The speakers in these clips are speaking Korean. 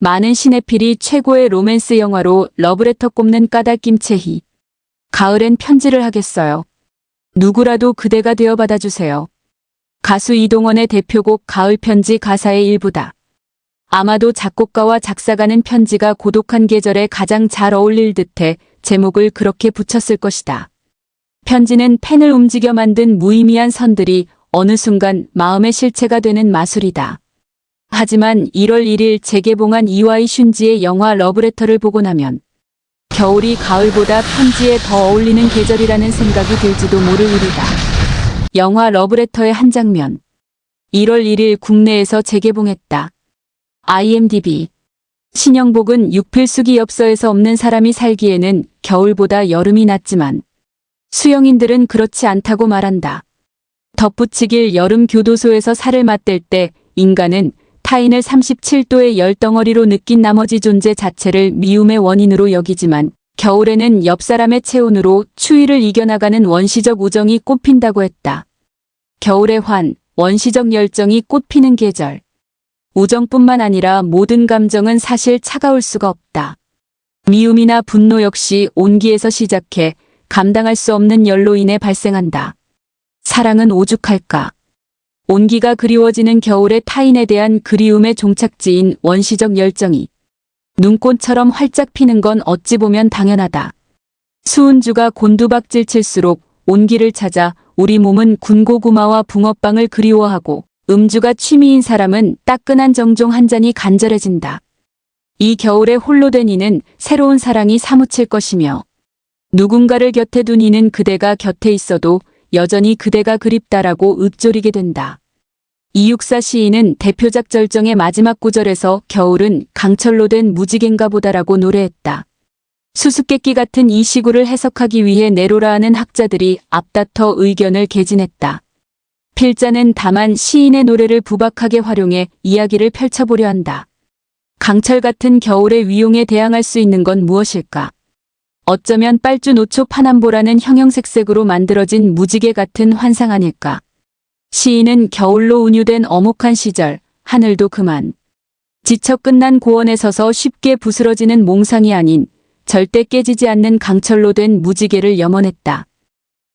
많은 시네필이 최고의 로맨스 영화로 러브레터 꼽는 까닭 김채희. 가을엔 편지를 하겠어요. 누구라도 그대가 되어 받아주세요. 가수 이동원의 대표곡 가을 편지 가사의 일부다. 아마도 작곡가와 작사가는 편지가 고독한 계절에 가장 잘 어울릴 듯해 제목을 그렇게 붙였을 것이다. 편지는 펜을 움직여 만든 무의미한 선들이 어느 순간 마음의 실체가 되는 마술이다. 하지만 1월 1일 재개봉한 이와이 슌지의 영화 러브레터를 보고 나면 겨울이 가을보다 편지에 더 어울리는 계절이라는 생각이 들지도 모를 일이다. 영화 러브레터의 한 장면. 1월 1일 국내에서 재개봉했다. IMDb. 신영복은 육필수기 엽서에서 없는 사람이 살기에는 겨울보다 여름이 낫지만 수영인들은 그렇지 않다고 말한다. 덧붙이길 여름 교도소에서 살을 맞댈 때 인간은 타인을 37도의 열덩어리로 느낀 나머지 존재 자체를 미움의 원인으로 여기지만 겨울에는 옆 사람의 체온으로 추위를 이겨나가는 원시적 우정이 꽃핀다고 했다. 겨울의 원시적 열정이 꽃피는 계절. 우정뿐만 아니라 모든 감정은 사실 차가울 수가 없다. 미움이나 분노 역시 온기에서 시작해 감당할 수 없는 열로 인해 발생한다. 사랑은 오죽할까. 온기가 그리워지는 겨울의 타인에 대한 그리움의 종착지인 원시적 열정이 눈꽃처럼 활짝 피는 건 어찌 보면 당연하다. 수은주가 곤두박질 칠수록 온기를 찾아 우리 몸은 군고구마와 붕어빵을 그리워하고 음주가 취미인 사람은 따끈한 정종 한 잔이 간절해진다. 이 겨울에 홀로 된 이는 새로운 사랑이 사무칠 것이며 누군가를 곁에 둔 이는 그대가 곁에 있어도 여전히 그대가 그립다라고 읊조리게 된다. 이육사 시인은 대표작 절정의 마지막 구절에서 겨울은 강철로 된 무지개인가 보다라고 노래했다. 수수께끼 같은 이 시구를 해석하기 위해 내로라 하는 학자들이 앞다퉈 의견을 개진했다. 필자는 다만 시인의 노래를 부박하게 활용해 이야기를 펼쳐보려 한다. 강철 같은 겨울의 위용에 대항할 수 있는 건 무엇일까? 어쩌면 빨주노초 파남보라는 형형색색으로 만들어진 무지개 같은 환상 아닐까? 시인은 겨울로 운유된 어목한 시절, 하늘도 그만. 지쳐 끝난 고원에 서서 쉽게 부스러지는 몽상이 아닌 절대 깨지지 않는 강철로 된 무지개를 염원했다.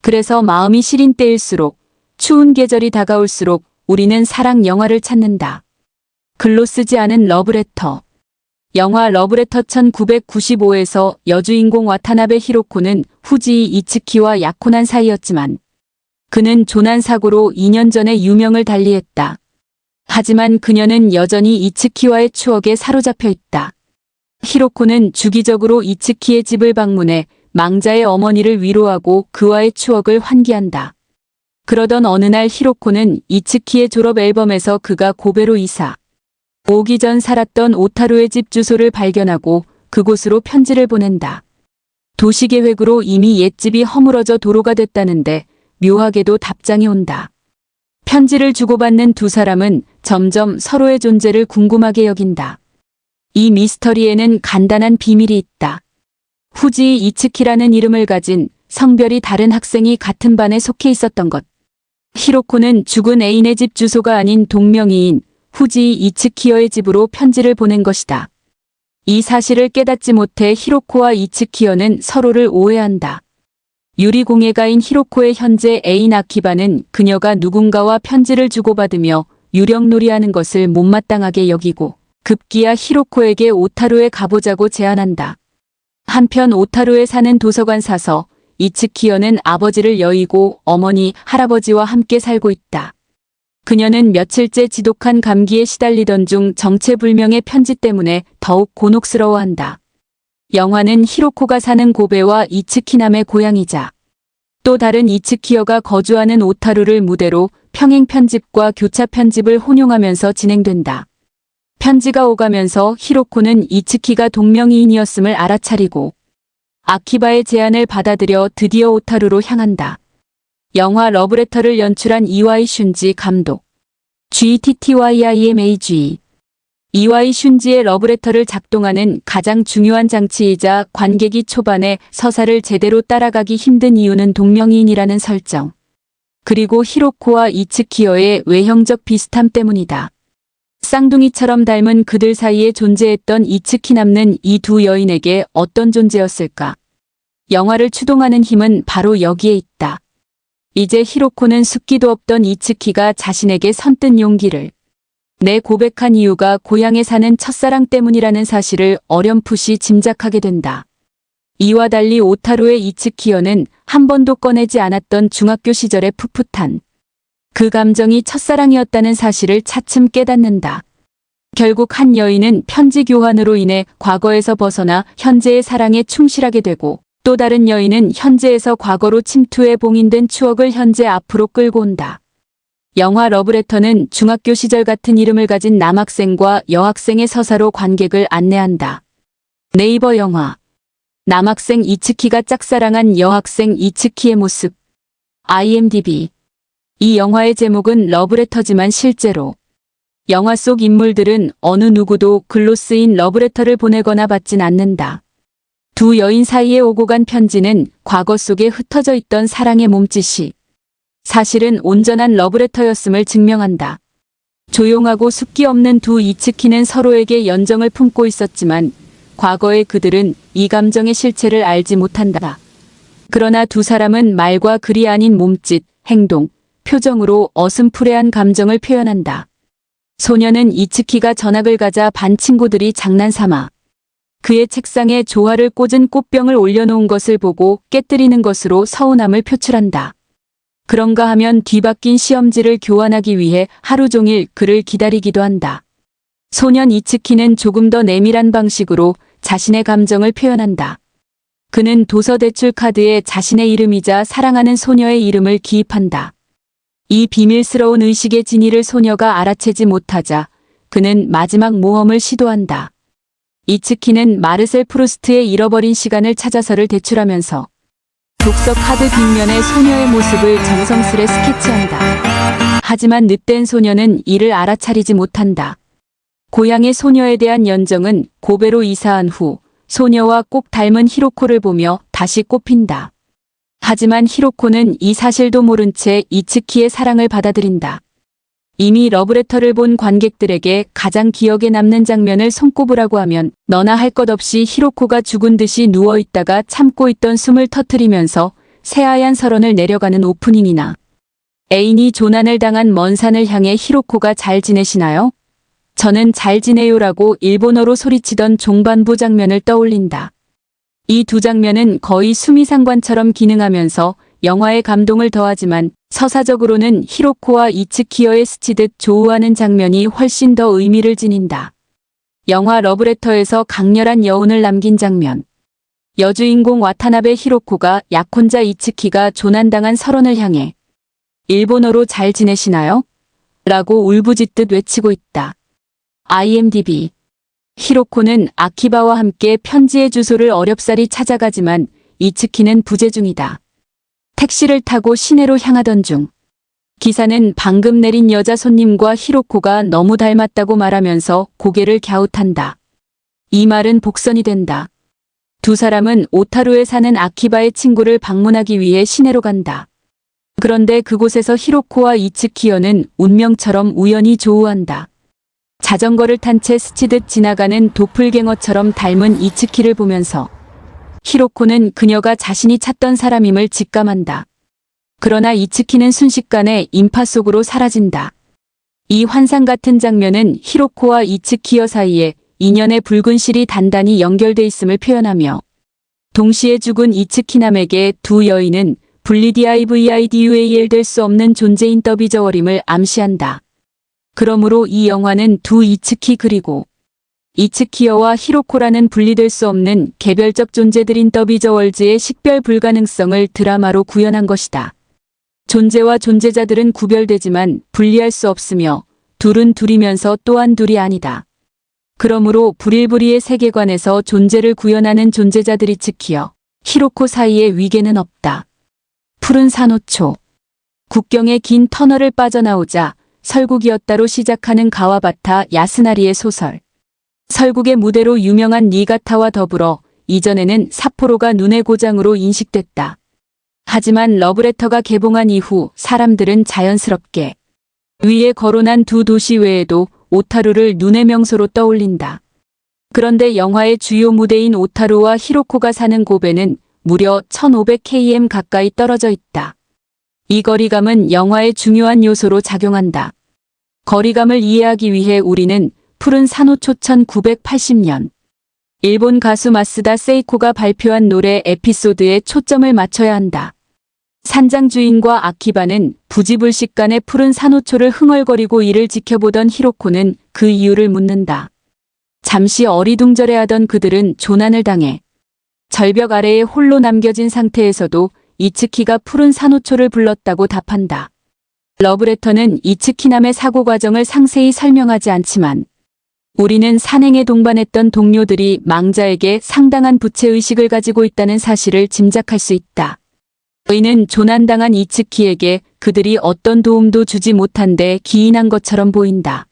그래서 마음이 시린 때일수록 추운 계절이 다가올수록 우리는 사랑 영화를 찾는다. 글로 쓰지 않은 러브레터. 영화 러브레터 1995에서 여주인공 와타나베 히로코는 후지이 이츠키와 약혼한 사이였지만 그는 조난사고로 2년 전에 유명을 달리했다. 하지만 그녀는 여전히 이츠키와의 추억에 사로잡혀 있다. 히로코는 주기적으로 이츠키의 집을 방문해 망자의 어머니를 위로하고 그와의 추억을 환기한다. 그러던 어느 날 히로코는 이츠키의 졸업 앨범에서 그가 고베로 이사 오기 전 살았던 오타루의 집 주소를 발견하고 그곳으로 편지를 보낸다. 도시계획으로 이미 옛집이 허물어져 도로가 됐다는데 묘하게도 답장이 온다. 편지를 주고받는 두 사람은 점점 서로의 존재를 궁금하게 여긴다. 이 미스터리에는 간단한 비밀이 있다. 후지 이츠키라는 이름을 가진 성별이 다른 학생이 같은 반에 속해 있었던 것. 히로코는 죽은 애인의 집 주소가 아닌 동명이인 후지 이츠키어의 집으로 편지를 보낸 것이다. 이 사실을 깨닫지 못해 히로코와 이츠키어는 서로를 오해한다. 유리공예가인 히로코의 현재 애인 아키바는 그녀가 누군가와 편지를 주고받으며 유령놀이하는 것을 못마땅하게 여기고 급기야 히로코에게 오타루에 가보자고 제안한다. 한편 오타루에 사는 도서관 사서 이츠키어는 아버지를 여의고 어머니, 할아버지와 함께 살고 있다. 그녀는 며칠째 지독한 감기에 시달리던 중 정체불명의 편지 때문에 더욱 곤혹스러워한다. 영화는 히로코가 사는 고베와 이츠키남의 고향이자 또 다른 이츠키어가 거주하는 오타루를 무대로 평행 편집과 교차 편집을 혼용하면서 진행된다. 편지가 오가면서 히로코는 이츠키가 동명이인이었음을 알아차리고 아키바의 제안을 받아들여 드디어 오타루로 향한다. 영화 러브레터를 연출한 이와이 슌지 감독. GTTYIMAG. 이와이 슌지의 러브레터를 작동하는 가장 중요한 장치이자 관객이 초반에 서사를 제대로 따라가기 힘든 이유는 동명이인이라는 설정. 그리고 히로코와 이츠키어의 외형적 비슷함 때문이다. 쌍둥이처럼 닮은 그들 사이에 존재했던 이츠키 남는 이 두 여인에게 어떤 존재였을까? 영화를 추동하는 힘은 바로 여기에 있다. 이제 히로코는 숫기도 없던 이츠키가 자신에게 선뜻 용기를 내 고백한 이유가 고향에 사는 첫사랑 때문이라는 사실을 어렴풋이 짐작하게 된다. 이와 달리 오타루의 이츠키어는 한 번도 꺼내지 않았던 중학교 시절의 풋풋한 그 감정이 첫사랑이었다는 사실을 차츰 깨닫는다. 결국 한 여인은 편지 교환으로 인해 과거에서 벗어나 현재의 사랑에 충실하게 되고 또 다른 여인은 현재에서 과거로 침투해 봉인된 추억을 현재 앞으로 끌고 온다. 영화 러브레터는 중학교 시절 같은 이름을 가진 남학생과 여학생의 서사로 관객을 안내한다. 네이버 영화 남학생 이츠키가 짝사랑한 여학생 이츠키의 모습 IMDb 이 영화의 제목은 러브레터지만 실제로 영화 속 인물들은 어느 누구도 글로 쓰인 러브레터를 보내거나 받진 않는다. 두 여인 사이에 오고 간 편지는 과거 속에 흩어져 있던 사랑의 몸짓이 사실은 온전한 러브레터였음을 증명한다. 조용하고 숫기 없는 두 이츠키는 서로에게 연정을 품고 있었지만 과거의 그들은 이 감정의 실체를 알지 못한다. 그러나 두 사람은 말과 글이 아닌 몸짓, 행동, 표정으로 어슴푸레한 감정을 표현한다. 소녀는 이츠키가 전학을 가자 반 친구들이 장난삼아 그의 책상에 조화를 꽂은 꽃병을 올려놓은 것을 보고 깨뜨리는 것으로 서운함을 표출한다. 그런가 하면 뒤바뀐 시험지를 교환하기 위해 하루 종일 그를 기다리기도 한다. 소년 이츠키는 조금 더 내밀한 방식으로 자신의 감정을 표현한다. 그는 도서 대출 카드에 자신의 이름이자 사랑하는 소녀의 이름을 기입한다. 이 비밀스러운 의식의 진위를 소녀가 알아채지 못하자 그는 마지막 모험을 시도한다. 이츠키는 마르셀 프루스트의 잃어버린 시간을 찾아서를 대출하면서 독서 카드 뒷면에 소녀의 모습을 정성스레 스케치한다. 하지만 늑된 소녀는 이를 알아차리지 못한다. 고향의 소녀에 대한 연정은 고베로 이사한 후 소녀와 꼭 닮은 히로코를 보며 다시 꼽힌다. 하지만 히로코는 이 사실도 모른 채 이츠키의 사랑을 받아들인다. 이미 러브레터를 본 관객들에게 가장 기억에 남는 장면을 손꼽으라고 하면 너나 할 것 없이 히로코가 죽은 듯이 누워있다가 참고 있던 숨을 터뜨리면서 새하얀 설원을 내려가는 오프닝이나 애인이 조난을 당한 먼 산을 향해 히로코가 잘 지내시나요? 저는 잘 지내요라고 일본어로 소리치던 종반부 장면을 떠올린다. 이 두 장면은 거의 수미상관처럼 기능하면서 영화의 감동을 더하지만 서사적으로는 히로코와 이츠키어의 스치듯 조우하는 장면이 훨씬 더 의미를 지닌다. 영화 러브레터에서 강렬한 여운을 남긴 장면. 여주인공 와타나베 히로코가 약혼자 이츠키가 조난당한 설원을 향해 일본어로 잘 지내시나요? 라고 울부짖듯 외치고 있다. IMDb 히로코는 아키바와 함께 편지의 주소를 어렵사리 찾아가지만 이츠키는 부재 중이다. 택시를 타고 시내로 향하던 중 기사는 방금 내린 여자 손님과 히로코가 너무 닮았다고 말하면서 고개를 갸웃한다. 이 말은 복선이 된다. 두 사람은 오타루에 사는 아키바의 친구를 방문하기 위해 시내로 간다. 그런데 그곳에서 히로코와 이츠키어는 운명처럼 우연히 조우한다. 자전거를 탄 채 스치듯 지나가는 도플갱어처럼 닮은 이츠키를 보면서 히로코는 그녀가 자신이 찾던 사람임을 직감한다. 그러나 이츠키는 순식간에 인파 속으로 사라진다. 이 환상 같은 장면은 히로코와 이츠키어 사이에 인연의 붉은 실이 단단히 연결돼 있음을 표현하며 동시에 죽은 이츠키남에게 두 여인은 분리디아이브이아이디우에이엘 될 수 없는 존재인 더비저월임을 암시한다. 그러므로 이 영화는 두 이츠키 그리고 이츠키어와 히로코라는 분리될 수 없는 개별적 존재들인 더비저월즈의 식별 불가능성을 드라마로 구현한 것이다. 존재와 존재자들은 구별되지만 분리할 수 없으며 둘은 둘이면서 또한 둘이 아니다. 그러므로 불일불이의 세계관에서 존재를 구현하는 존재자들이 이츠키어, 히로코 사이에 위계는 없다. 푸른 산호초. 국경의 긴 터널을 빠져나오자 설국이었다로 시작하는 가와바타 야스나리의 소설. 설국의 무대로 유명한 니가타와 더불어 이전에는 삿포로가 눈의 고장으로 인식됐다. 하지만 러브레터가 개봉한 이후 사람들은 자연스럽게 위에 거론한 두 도시 외에도 오타루를 눈의 명소로 떠올린다. 그런데 영화의 주요 무대인 오타루와 히로코가 사는 고베는 무려 1500km 가까이 떨어져 있다. 이 거리감은 영화의 중요한 요소로 작용한다. 거리감을 이해하기 위해 우리는 푸른 산호초 1980년 일본 가수 마쓰다 세이코가 발표한 노래 에피소드에 초점을 맞춰야 한다. 산장 주인과 아키바는 부지불식간에 푸른 산호초를 흥얼거리고 이를 지켜보던 히로코는 그 이유를 묻는다. 잠시 어리둥절해하던 그들은 조난을 당해 절벽 아래에 홀로 남겨진 상태에서도 이츠키가 푸른 산호초를 불렀다고 답한다. 러브레터는 이츠키남의 사고 과정을 상세히 설명하지 않지만 우리는 산행에 동반했던 동료들이 망자에게 상당한 부채의식을 가지고 있다는 사실을 짐작할 수 있다. 의는 조난당한 이츠키에게 그들이 어떤 도움도 주지 못한 데 기인한 것처럼 보인다.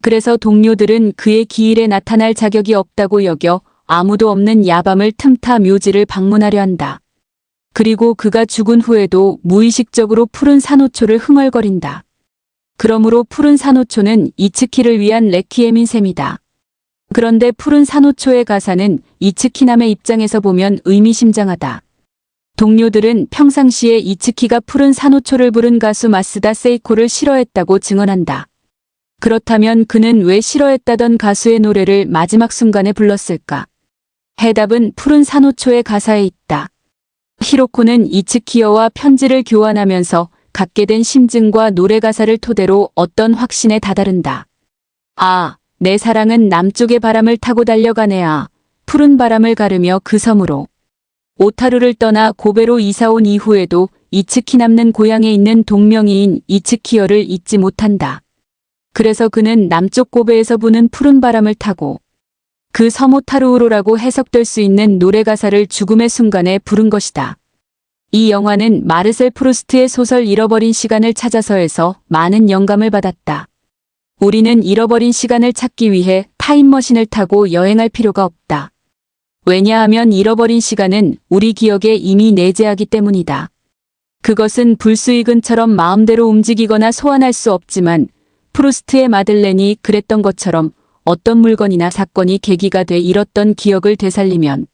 그래서 동료들은 그의 기일에 나타날 자격이 없다고 여겨 아무도 없는 야밤을 틈타 묘지를 방문하려 한다. 그리고 그가 죽은 후에도 무의식적으로 푸른 산호초를 흥얼거린다. 그러므로 푸른 산호초는 이츠키를 위한 레퀴엠인 셈이다. 그런데 푸른 산호초의 가사는 이츠키남의 입장에서 보면 의미심장하다. 동료들은 평상시에 이츠키가 푸른 산호초를 부른 가수 마쓰다 세이코를 싫어했다고 증언한다. 그렇다면 그는 왜 싫어했다던 가수의 노래를 마지막 순간에 불렀을까? 해답은 푸른 산호초의 가사에 있다. 히로코는 이츠키어와 편지를 교환하면서 갖게 된 심증과 노래 가사를 토대로 어떤 확신에 다다른다. 아, 내 사랑은 남쪽의 바람을 타고 달려가네아. 푸른 바람을 가르며 그 섬으로. 오타루를 떠나 고베로 이사온 이후에도 이츠키 남는 고향에 있는 동명이인 이츠키어를 잊지 못한다. 그래서 그는 남쪽 고베에서 부는 푸른 바람을 타고 그 섬 오타루우로라고 해석될 수 있는 노래 가사를 죽음의 순간에 부른 것이다. 이 영화는 마르셀 프루스트의 소설 잃어버린 시간을 찾아서에서 많은 영감을 받았다. 우리는 잃어버린 시간을 찾기 위해 타임머신을 타고 여행할 필요가 없다. 왜냐하면 잃어버린 시간은 우리 기억에 이미 내재하기 때문이다. 그것은 불수의근처럼 마음대로 움직이거나 소환할 수 없지만 프루스트의 마들렌이 그랬던 것처럼 어떤 물건이나 사건이 계기가 돼 잃었던 기억을 되살리면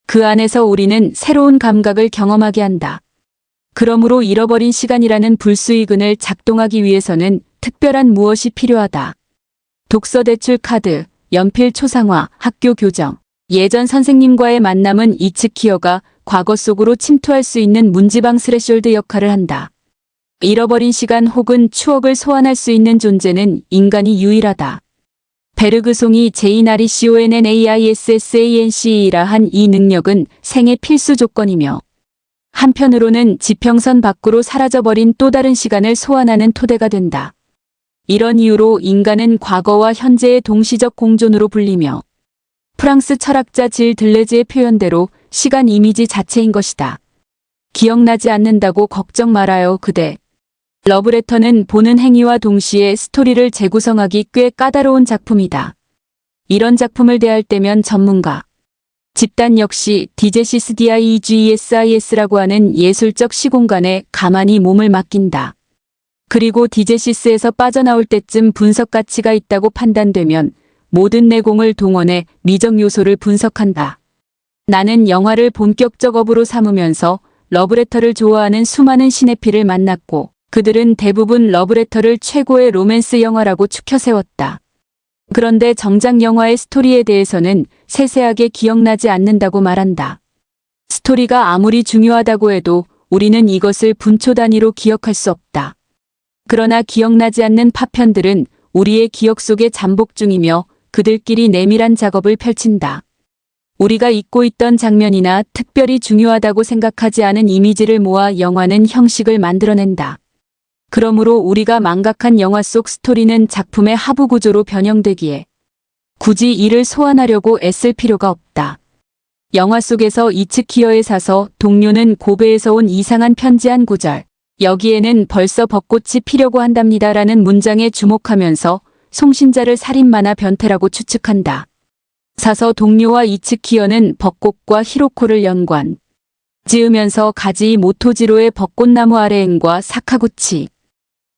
그 안에서 우리는 새로운 감각을 경험하게 한다. 그러므로 잃어버린 시간이라는 불수의근을 작동하기 위해서는 특별한 무엇이 필요하다. 독서 대출 카드, 연필 초상화, 학교 교정. 예전 선생님과의 만남은 이츠키어가 과거 속으로 침투할 수 있는 문지방 스레숄드 역할을 한다. 잃어버린 시간 혹은 추억을 소환할 수 있는 존재는 인간이 유일하다. 베르그송이 JNRICONNAISSANCE라 한 이 능력은 생애 필수 조건이며 한편으로는 지평선 밖으로 사라져버린 또 다른 시간을 소환하는 토대가 된다. 이런 이유로 인간은 과거와 현재의 동시적 공존으로 불리며 프랑스 철학자 질 들레즈의 표현대로 시간 이미지 자체인 것이다. 기억나지 않는다고 걱정 말아요 그대. 러브레터는 보는 행위와 동시에 스토리를 재구성하기 꽤 까다로운 작품이다. 이런 작품을 대할 때면 전문가, 집단 역시 디제시스 DIEGESIS라고 하는 예술적 시공간에 가만히 몸을 맡긴다. 그리고 디제시스에서 빠져나올 때쯤 분석 가치가 있다고 판단되면 모든 내공을 동원해 미적 요소를 분석한다. 나는 영화를 본격적 업으로 삼으면서 러브레터를 좋아하는 수많은 시네필을 만났고 그들은 대부분 러브레터를 최고의 로맨스 영화라고 추켜 세웠다. 그런데 정작 영화의 스토리에 대해서는 세세하게 기억나지 않는다고 말한다. 스토리가 아무리 중요하다고 해도 우리는 이것을 분초 단위로 기억할 수 없다. 그러나 기억나지 않는 파편들은 우리의 기억 속에 잠복 중이며 그들끼리 내밀한 작업을 펼친다. 우리가 잊고 있던 장면이나 특별히 중요하다고 생각하지 않은 이미지를 모아 영화는 형식을 만들어낸다. 그러므로 우리가 망각한 영화 속 스토리는 작품의 하부 구조로 변형되기에 굳이 이를 소환하려고 애쓸 필요가 없다. 영화 속에서 이츠키어에 사서 동료는 고베에서 온 이상한 편지 한 구절. 여기에는 벌써 벚꽃이 피려고 한답니다라는 문장에 주목하면서 송신자를 살인마나 변태라고 추측한다. 사서 동료와 이츠키어는 벚꽃과 히로코를 연관 지으면서 가지 모토지로의 벚꽃나무 아래행과 사카구치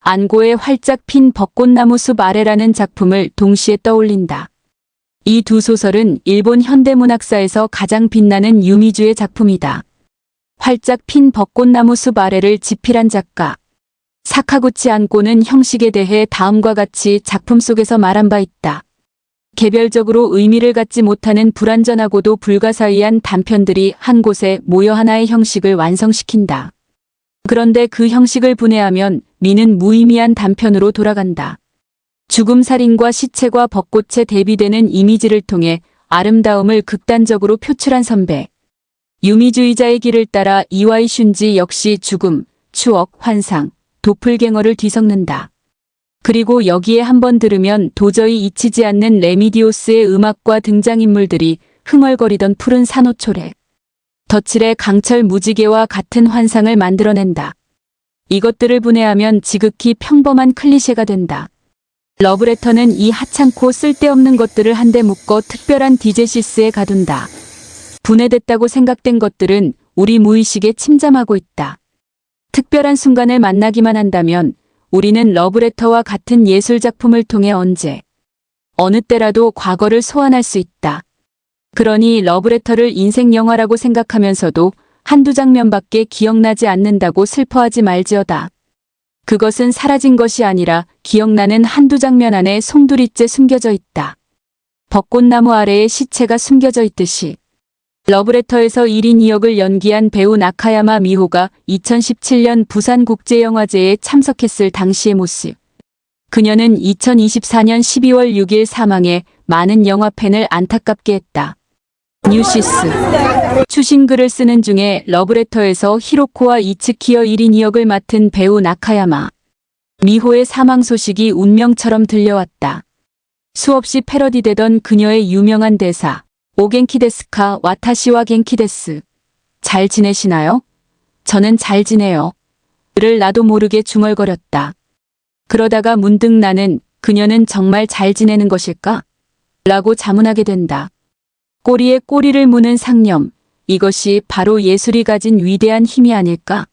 안고의 활짝 핀 벚꽃나무 숲 아래라는 작품을 동시에 떠올린다. 이 두 소설은 일본 현대문학사에서 가장 빛나는 유미주의 작품이다. 활짝 핀 벚꽃나무 숲 아래를 집필한 작가 사카구치 안고는 형식에 대해 다음과 같이 작품 속에서 말한 바 있다. 개별적으로 의미를 갖지 못하는 불완전하고도 불가사의한 단편들이 한 곳에 모여 하나의 형식을 완성시킨다. 그런데 그 형식을 분해하면 미는 무의미한 단편으로 돌아간다. 죽음살인과 시체과 벚꽃에 대비되는 이미지를 통해 아름다움을 극단적으로 표출한 선배. 유미주의자의 길을 따라 이와이 슌지 역시 죽음, 추억, 환상, 도플갱어를 뒤섞는다. 그리고 여기에 한번 들으면 도저히 잊히지 않는 레미디오스의 음악과 등장인물들이 흥얼거리던 푸른 산호초래. 덧칠의 강철 무지개와 같은 환상을 만들어낸다. 이것들을 분해하면 지극히 평범한 클리셰가 된다. 러브레터는 이 하찮고 쓸데없는 것들을 한데 묶어 특별한 디제시스에 가둔다. 분해됐다고 생각된 것들은 우리 무의식에 침잠하고 있다. 특별한 순간을 만나기만 한다면 우리는 러브레터와 같은 예술작품을 통해 언제, 어느 때라도 과거를 소환할 수 있다. 그러니 러브레터를 인생 영화라고 생각하면서도 한두 장면밖에 기억나지 않는다고 슬퍼하지 말지어다. 그것은 사라진 것이 아니라 기억나는 한두 장면 안에 송두리째 숨겨져 있다. 벚꽃나무 아래에 시체가 숨겨져 있듯이. 러브레터에서 1인 2역을 연기한 배우 나카야마 미호가 2017년 부산국제영화제에 참석했을 당시의 모습. 그녀는 2024년 12월 6일 사망해 많은 영화팬을 안타깝게 했다. 뉴시스. 추신글을 쓰는 중에 러브레터에서 히로코와 이츠키어 1인 2역을 맡은 배우 나카야마 미호의 사망 소식이 운명처럼 들려왔다. 수없이 패러디되던 그녀의 유명한 대사 오겐키 데스카 와타시와 겐키 데스. 잘 지내시나요? 저는 잘 지내요. 를 나도 모르게 중얼거렸다. 그러다가 문득 나는 그녀는 정말 잘 지내는 것일까? 라고 자문하게 된다. 꼬리에 꼬리를 무는 상념. 이것이 바로 예술이 가진 위대한 힘이 아닐까?